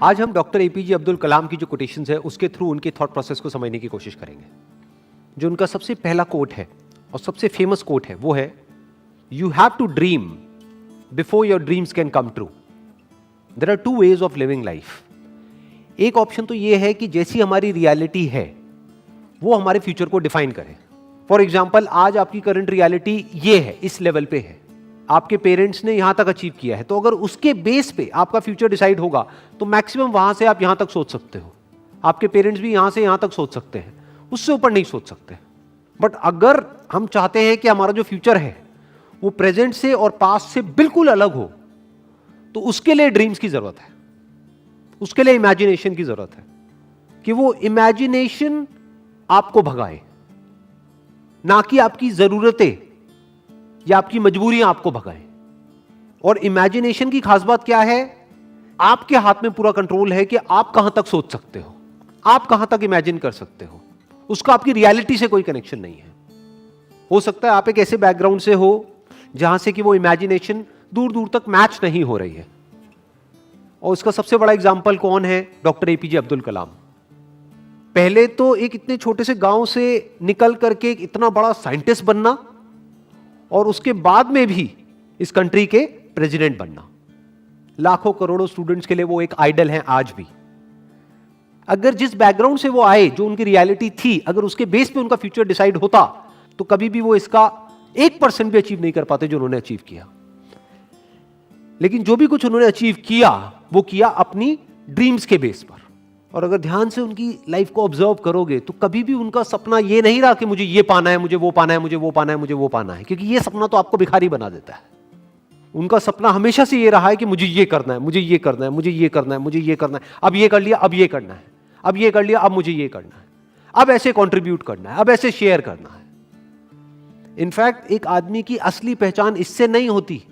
आज हम doctor APJ Abdul Kalam की जो कोटेशंस है उसके थ्रू उनके थॉट प्रोसेस को समझने की कोशिश करेंगे। जो उनका सबसे पहला कोट है और सबसे फेमस कोट है वो है, you have to dream before your dreams can come true. There are two ways of living life. एक ऑप्शन तो ये है कि जैसी हमारी रियलिटी है वो हमारे फ्यूचर को डिफाइन करे। फॉर एग्जाम्पल, आज आपकी करंट रियलिटी ये है, इस लेवल पे है, आपके पेरेंट्स ने यहां तक अचीव किया है, तो अगर उसके बेस पे आपका फ्यूचर डिसाइड होगा तो मैक्सिमम वहां से आप यहां तक सोच सकते हो। आपके पेरेंट्स भी यहां से यहां तक सोच सकते हैं, उससे ऊपर नहीं सोच सकते। बट अगर हम चाहते हैं कि हमारा जो फ्यूचर है वो प्रेजेंट से और पास्ट से बिल्कुल अलग हो, तो उसके लिए ड्रीम्स की जरूरत है, उसके लिए इमेजिनेशन की जरूरत है कि वो इमेजिनेशन आपको भगाए, ना कि आपकी जरूरतें या आपकी मजबूरियां आपको भगाएं। और इमेजिनेशन की खास बात क्या है, आपके हाथ में पूरा कंट्रोल है कि आप कहां तक सोच सकते हो, आप कहां तक इमेजिन कर सकते हो। उसका आपकी रियलिटी से कोई कनेक्शन नहीं है। हो सकता है आप एक ऐसे बैकग्राउंड से हो जहां से कि वो इमेजिनेशन दूर दूर तक मैच नहीं हो रही है। और उसका सबसे बड़ा एग्जाम्पल कौन है? Doctor APJ Abdul Kalam. पहले तो एक इतने छोटे से गांव से निकल करके एक इतना बड़ा साइंटिस्ट बनना, और उसके बाद में भी इस कंट्री के प्रेसिडेंट बनना। लाखों करोड़ों स्टूडेंट्स के लिए वो एक आइडल हैं आज भी। अगर जिस बैकग्राउंड से वो आए, जो उनकी रियलिटी थी, अगर उसके बेस पे उनका फ्यूचर डिसाइड होता तो कभी भी वो इसका 1% भी अचीव नहीं कर पाते जो उन्होंने अचीव किया। लेकिन जो भी कुछ उन्होंने अचीव किया वो किया अपनी ड्रीम्स के बेस पर। और अगर ध्यान से उनकी लाइफ को ऑब्जर्व करोगे तो कभी भी उनका सपना ये नहीं रहा कि मुझे ये पाना है, मुझे वो पाना है, मुझे वो पाना है, मुझे वो पाना है, क्योंकि ये सपना तो आपको भिखारी बना देता है। उनका सपना हमेशा से ये रहा है कि मुझे ये करना है, मुझे ये करना है, मुझे ये करना है, मुझे ये करना है, अब ये कर लिया, अब ये करना है, अब ये कर लिया, अब मुझे ये करना है, अब ऐसे कॉन्ट्रीब्यूट करना है, अब ऐसे शेयर करना है। इनफैक्ट एक आदमी की असली पहचान इससे नहीं होती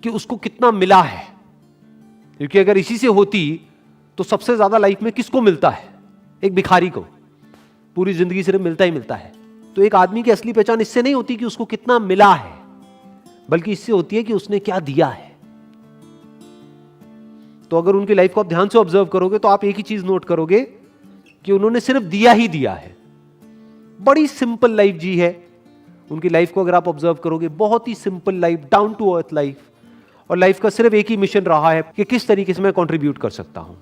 कि उसको कितना मिला है, क्योंकि अगर इसी से होती तो सबसे ज्यादा लाइफ में किसको मिलता है? एक भिखारी को। पूरी जिंदगी सिर्फ मिलता ही मिलता है। तो एक आदमी की असली पहचान इससे नहीं होती कि उसको कितना मिला है, बल्कि इससे होती है कि उसने क्या दिया है। तो अगर उनकी लाइफ को आप ध्यान से ऑब्जर्व करोगे तो आप एक ही चीज नोट करोगे कि उन्होंने सिर्फ दिया ही दिया है। बड़ी सिंपल लाइफ जी है उनकी लाइफ को अगर आप ऑब्जर्व करोगे, बहुत ही simple life, down to earth life. और लाइफ का सिर्फ एक ही मिशन रहा है कि किस तरीके से मैं कंट्रीब्यूट कर सकता हूं,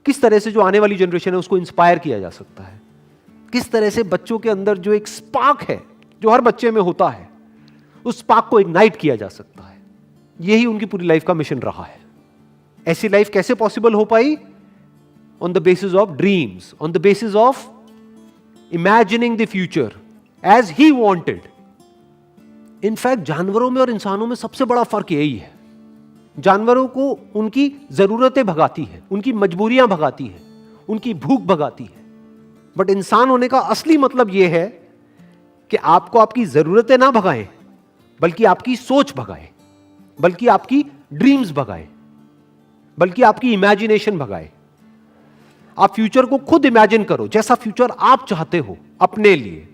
किस तरह से जो आने वाली जनरेशन है उसको इंस्पायर किया जा सकता है, किस तरह से बच्चों के अंदर जो एक स्पार्क है जो हर बच्चे में होता है उस स्पार्क को इग्नाइट किया जा सकता है। यही उनकी पूरी लाइफ का मिशन रहा है। ऐसी लाइफ कैसे पॉसिबल हो पाई? On the basis of dreams, on the basis of imagining the future as he wanted. In fact जानवरों में और इंसानों में सबसे बड़ा फर्क यही है। जानवरों को उनकी जरूरतें भगाती है, उनकी मजबूरियां भगाती है, उनकी भूख भगाती है। बट इंसान होने का असली मतलब यह है कि आपको आपकी जरूरतें ना भगाएं, बल्कि आपकी सोच भगाए, बल्कि आपकी ड्रीम्स भगाए, बल्कि आपकी इमेजिनेशन भगाए। आप फ्यूचर को खुद इमेजिन करो, जैसा फ्यूचर आप चाहते हो अपने लिए,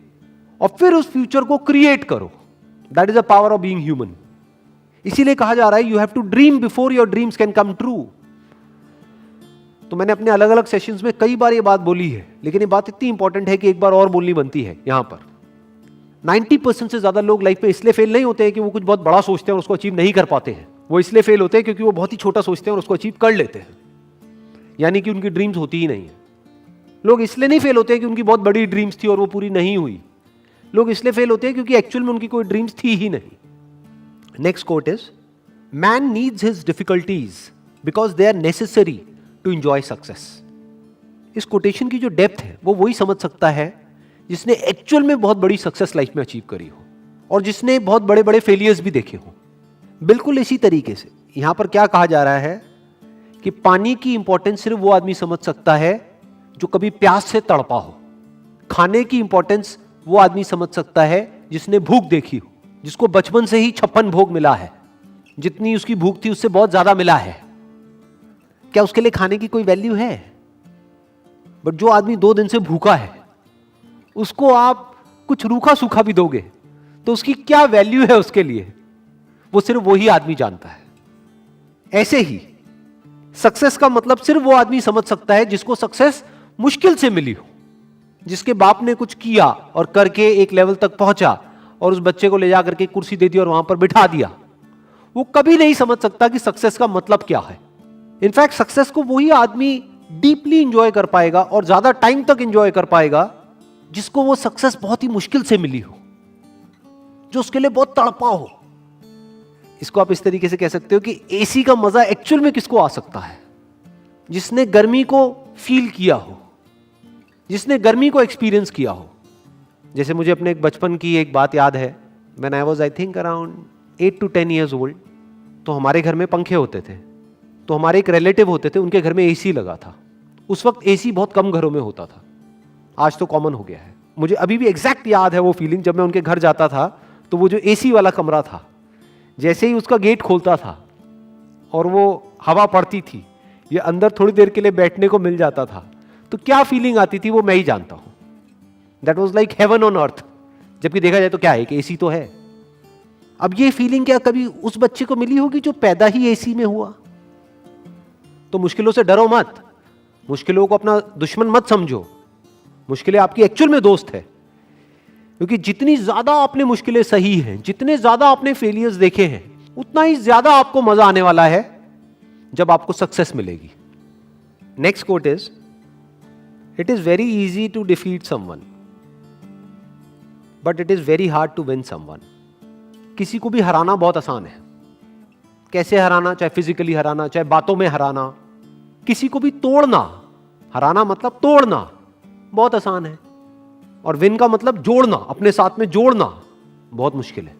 और फिर उस फ्यूचर को क्रिएट करो। That is the power of being human. इसीलिए कहा जा रहा है you have to dream before your dreams can come true. तो मैंने अपने अलग अलग सेशंस में कई बार ये बात बोली है, लेकिन ये बात इतनी इंपॉर्टेंट है कि एक बार और बोलनी बनती है यहां पर। 90% से ज्यादा लोग लाइफ में इसलिए फेल नहीं होते हैं कि वो कुछ बहुत बड़ा सोचते हैं और उसको अचीव नहीं कर पाते हैं। वो इसलिए फेल होते हैं क्योंकि वो बहुत ही छोटा सोचते हैं और उसको अचीव कर लेते हैं, यानी कि उनकी ड्रीम्स होती ही नहीं है। लोग इसलिए नहीं फेल होते हैं कि उनकी बहुत बड़ी ड्रीम्स थी और वो पूरी नहीं हुई। लोग इसलिए फेल होते हैं क्योंकि एक्चुअल में उनकी कोई ड्रीम्स थी ही नहीं। Next quote is, man needs his difficulties because they are necessary to enjoy success. इस कोटेशन की जो डेप्थ है वो वही समझ सकता है जिसने एक्चुअल में बहुत बड़ी सक्सेस लाइफ में अचीव करी हो और जिसने बहुत बड़े बड़े फेलियर्स भी देखे हो। बिल्कुल इसी तरीके से यहां पर क्या कहा जा रहा है कि पानी की इंपॉर्टेंस सिर्फ वो आदमी समझ सकता है जो कभी प्यास से तड़पा हो। खाने की इंपॉर्टेंस वो आदमी समझ सकता है जिसने भूख देखी हो, जिसको बचपन से ही 56 भोग मिला है, जितनी उसकी भूख थी उससे बहुत ज्यादा मिला है। क्या उसके लिए खाने की कोई वैल्यू है? बट जो आदमी 2 दिन से भूखा है उसको आप कुछ रूखा सूखा भी दोगे तो उसकी क्या वैल्यू है उसके लिए, वो सिर्फ वही आदमी जानता है। ऐसे ही सक्सेस का मतलब सिर्फ वो आदमी समझ सकता है जिसको सक्सेस मुश्किल से मिली हो, जिसके बाप ने कुछ किया और करके एक लेवल तक पहुंचा और उस बच्चे को ले जाकर के कुर्सी दे दी और वहां पर बिठा दिया। वो कभी नहीं समझ सकता कि सक्सेस का मतलब क्या है। इनफैक्ट सक्सेस को वही आदमी डीपली इंजॉय कर पाएगा और ज्यादा टाइम तक इंजॉय कर पाएगा जिसको वो सक्सेस बहुत ही मुश्किल से मिली हो, जो उसके लिए बहुत तड़पा हो। इसको आप इस तरीके से कह सकते हो कि एसी का मजा एक्चुअल में किसको आ सकता है? जिसने गर्मी को फील किया हो, जिसने गर्मी को एक्सपीरियंस किया हो। जैसे मुझे अपने एक बचपन की एक बात याद है, when I was I think around 8 to 10 years old, तो हमारे घर में पंखे होते थे। तो हमारे एक रिलेटिव होते थे, उनके घर में एसी लगा था। उस वक्त एसी बहुत कम घरों में होता था, आज तो कॉमन हो गया है। मुझे अभी भी एग्जैक्ट याद है वो फीलिंग, जब मैं उनके घर जाता था तो वो जो एसी वाला कमरा था, जैसे ही उसका गेट खोलता था और वो हवा पड़ती थी, ये अंदर थोड़ी देर के लिए बैठने को मिल जाता था, तो क्या फीलिंग आती थी वो मैं ही जानता हूं। That was like heaven on earth. जबकि देखा जाए तो क्या है कि एसी तो है। अब ये फीलिंग क्या कभी उस बच्चे को मिली होगी जो पैदा ही एसी में हुआ? तो मुश्किलों से डरो मत, मुश्किलों को अपना दुश्मन मत समझो। मुश्किलें आपकी एक्चुअल में दोस्त है, क्योंकि जितनी ज्यादा आपने मुश्किलें सही हैं, जितने ज्यादा आपने फेलियर्स देखे हैं, उतना ही ज्यादा आपको मजा आने वाला है जब आपको सक्सेस मिलेगी। Next quote is, it is very easy to defeat someone but it is very hard to win someone. किसी को भी हराना बहुत आसान है। कैसे हराना? चाहे फिजिकली हराना, चाहे बातों में हराना। किसी को भी तोड़ना, हराना मतलब तोड़ना, बहुत आसान है। और विन का मतलब जोड़ना, अपने साथ में जोड़ना बहुत मुश्किल है।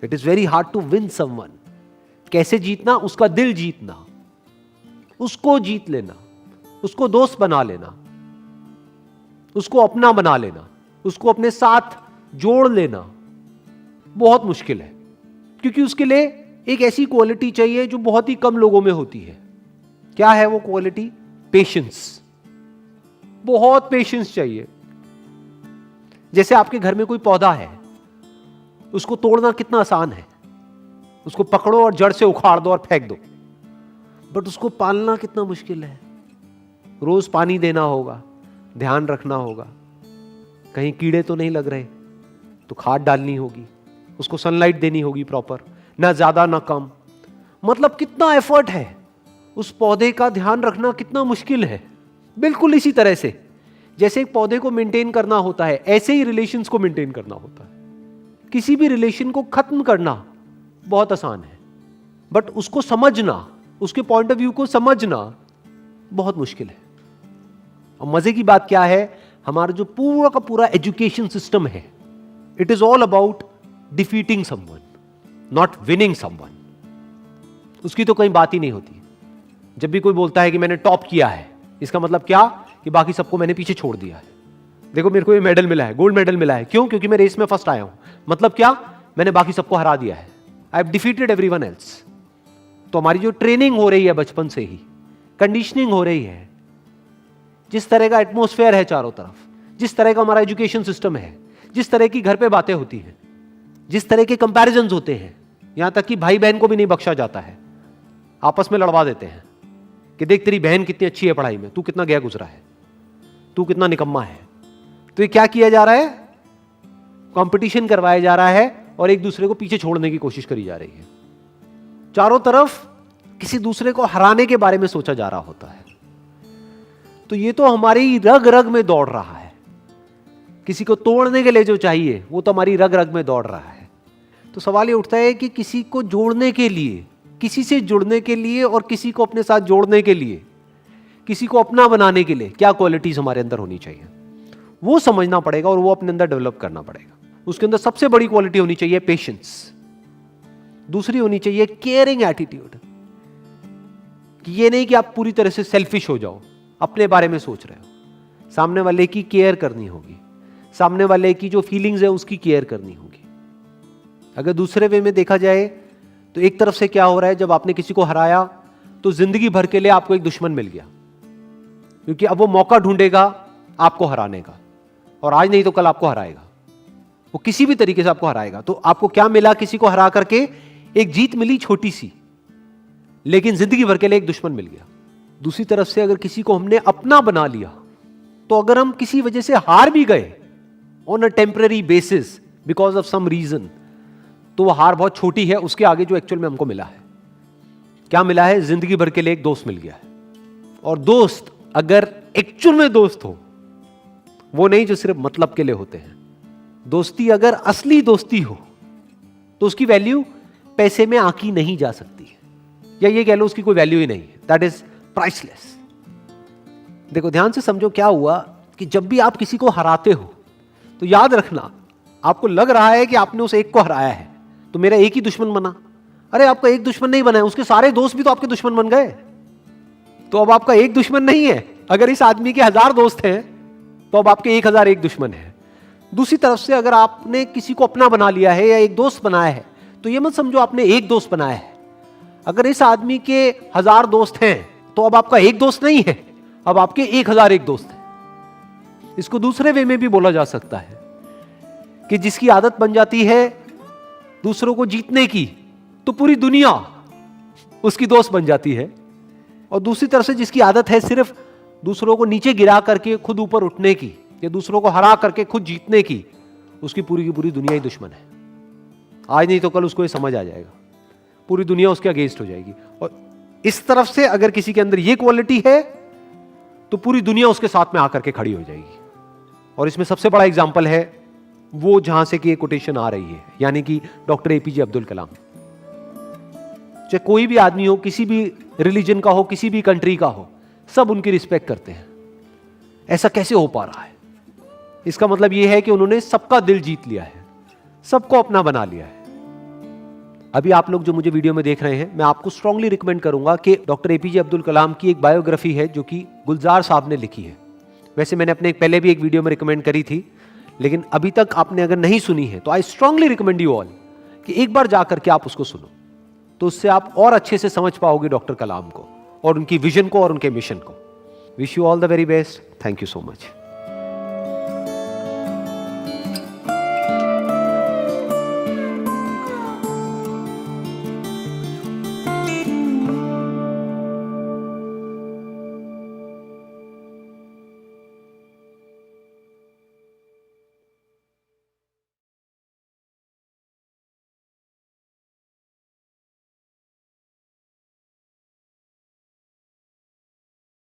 It is very hard to win someone. कैसे जीतना? उसका दिल जीतना, उसको जीत लेना, उसको दोस्त बना लेना, उसको अपना बना लेना, उसको अपने साथ जोड़ लेना बहुत मुश्किल है। क्योंकि उसके लिए एक ऐसी क्वालिटी चाहिए जो बहुत ही कम लोगों में होती है। क्या है वो क्वालिटी? पेशेंस। बहुत पेशेंस चाहिए। जैसे आपके घर में कोई पौधा है, उसको तोड़ना कितना आसान है। उसको पकड़ो और जड़ से उखाड़ दो और फेंक दो, बट उसको पालना कितना मुश्किल है। रोज पानी देना होगा, ध्यान रखना होगा, कहीं कीड़े तो नहीं लग रहे, तो खाद डालनी होगी, उसको सनलाइट देनी होगी प्रॉपर, ना ज्यादा ना कम। मतलब कितना एफर्ट है। उस पौधे का ध्यान रखना कितना मुश्किल है। बिल्कुल इसी तरह से जैसे एक पौधे को मेंटेन करना होता है, ऐसे ही रिलेशंस को मेंटेन करना होता है। किसी भी रिलेशन को खत्म करना बहुत आसान है, बट उसको समझना, उसके पॉइंट ऑफ व्यू को समझना बहुत मुश्किल है। और मजे की बात क्या है, हमारा जो पूरा का पूरा एजुकेशन सिस्टम है, it is all about defeating someone, not winning someone. उसकी तो कहीं बात ही नहीं होती। जब भी कोई बोलता है कि मैंने टॉप किया है, इसका मतलब क्या? कि बाकी सबको मैंने पीछे छोड़ दिया है। देखो मेरे को ये मेडल मिला है, गोल्ड मेडल मिला है। क्यों? क्योंकि मैं रेस में फर्स्ट आया हूं। मतलब क्या? मैंने बाकी सबको हरा दिया है। I have defeated everyone else. तो हमारी जो ट्रेनिंग हो रही है बचपन से ही, कंडीशनिंग हो रही है, जिस तरह का एटमॉस्फेयर है चारों तरफ, जिस तरह का हमारा एजुकेशन सिस्टम है, जिस तरह की घर पे बातें होती हैं, जिस तरह के कंपैरिजंस होते हैं, यहां तक कि भाई बहन को भी नहीं बख्शा जाता है, आपस में लड़वा देते हैं कि देख तेरी बहन कितनी अच्छी है पढ़ाई में, तू कितना गया गुजरा है, तू कितना निकम्मा है। तो ये क्या किया जा रहा है? कंपटीशन करवाया जा रहा है और एक दूसरे को पीछे छोड़ने की कोशिश करी जा रही है। चारों तरफ किसी दूसरे को हराने के बारे में सोचा जा रहा होता है। तो ये तो हमारी रग रग में दौड़ रहा है। किसी को तोड़ने के लिए जो चाहिए वो तो हमारी रग रग में दौड़ रहा है। तो सवाल ये उठता है कि किसी को जोड़ने के लिए, किसी से जुड़ने के लिए और किसी को अपने साथ जोड़ने के लिए, किसी को अपना बनाने के लिए क्या क्वालिटीज हमारे अंदर होनी चाहिए, वो समझना पड़ेगा और वो अपने अंदर डेवलप करना पड़ेगा। उसके अंदर सबसे बड़ी क्वालिटी होनी चाहिए पेशेंस। दूसरी होनी चाहिए केयरिंग एटीट्यूड, कि ये नहीं कि आप पूरी तरह से सेल्फिश हो जाओ, अपने बारे में सोच रहे हो। सामने वाले की केयर करनी होगी, सामने वाले की जो फीलिंग्स है उसकी केयर करनी होगी। अगर दूसरे वे में देखा जाए तो एक तरफ से क्या हो रहा है, जब आपने किसी को हराया तो जिंदगी भर के लिए आपको एक दुश्मन मिल गया, क्योंकि अब वो मौका ढूंढेगा आपको हराने का, और आज नहीं तो कल आपको हराएगा। वो किसी भी तरीके से आपको हराएगा। तो आपको क्या मिला? किसी को हरा करके एक जीत मिली छोटी सी, लेकिन जिंदगी भर के लिए एक दुश्मन मिल गया। दूसरी तरफ से अगर किसी को हमने अपना बना लिया, तो अगर हम किसी वजह से हार भी गए on a temporary basis because of some reason, तो वह हार बहुत छोटी है उसके आगे जो एक्चुअल में हमको मिला है। क्या मिला है? जिंदगी भर के लिए एक दोस्त मिल गया है। और दोस्त अगर एक्चुअल में दोस्त हो, वो नहीं जो सिर्फ मतलब के लिए होते हैं, दोस्ती अगर असली दोस्ती हो तो उसकी वैल्यू पैसे में आंकी नहीं जा सकती, या ये कह लो उसकी कोई वैल्यू ही नहीं है। That is priceless. देखो ध्यान से समझो क्या हुआ कि जब भी आप किसी को हराते हो तो याद रखना, आपको लग रहा है कि आपने उस एक को हराया है तो मेरा एक ही दुश्मन बना। अरे आपका एक दुश्मन नहीं बना है, उसके सारे दोस्त भी तो आपके दुश्मन बन गए। तो अब आपका एक दुश्मन नहीं है। अगर इस आदमी के 1000 दोस्त हैं तो अब आपके 1001 दुश्मन है। दूसरी तरफ से अगर आपने किसी को अपना बना लिया है या एक दोस्त बनाया है, तो यह मत समझो आपने एक दोस्त बनाया है। अगर इस आदमी के 1000 दोस्त हैं तो अब आपका एक दोस्त नहीं है, अब आपके 1001 दोस्त हैं। इसको दूसरे वे में भी बोला जा सकता है कि जिसकी आदत बन जाती है दूसरों को जीतने की, तो पूरी दुनिया उसकी दोस्त बन जाती है। और दूसरी तरफ से जिसकी आदत है सिर्फ दूसरों को नीचे गिरा करके खुद ऊपर उठने की, या दूसरों को हरा करके खुद जीतने की, उसकी पूरी की पूरी दुनिया ही दुश्मन है। आज नहीं तो कल उसको ये समझ आ जाएगा, पूरी दुनिया उसके अगेंस्ट हो जाएगी। और इस तरफ से अगर किसी के अंदर ये क्वालिटी है तो पूरी दुनिया उसके साथ में आकर के खड़ी हो जाएगी। और इसमें सबसे बड़ा एग्जाम्पल है वो जहां से कि ये कोटेशन आ रही है, यानी कि डॉक्टर एपीजे अब्दुल कलाम। चाहे कोई भी आदमी हो, किसी भी रिलीजन का हो, किसी भी कंट्री का हो, सब उनकी रिस्पेक्ट करते हैं। ऐसा कैसे हो पा रहा है? इसका मतलब यह है कि उन्होंने सबका दिल जीत लिया है, सबको अपना बना लिया है। अभी आप लोग जो मुझे वीडियो में देख रहे हैं, मैं आपको स्ट्रांगली रिकमेंड करूंगा कि डॉक्टर एपीजे अब्दुल कलाम की एक बायोग्राफी है जो कि गुलजार साहब ने लिखी है। वैसे मैंने अपने पहले भी एक वीडियो में रिकमेंड करी थी, लेकिन अभी तक आपने अगर नहीं सुनी है तो I strongly recommend you all कि एक बार जाकर के आप उसको सुनो, तो उससे आप और अच्छे से समझ पाओगे डॉक्टर कलाम को और उनकी विजन को और उनके मिशन को। Wish you all the very best. Thank you so much.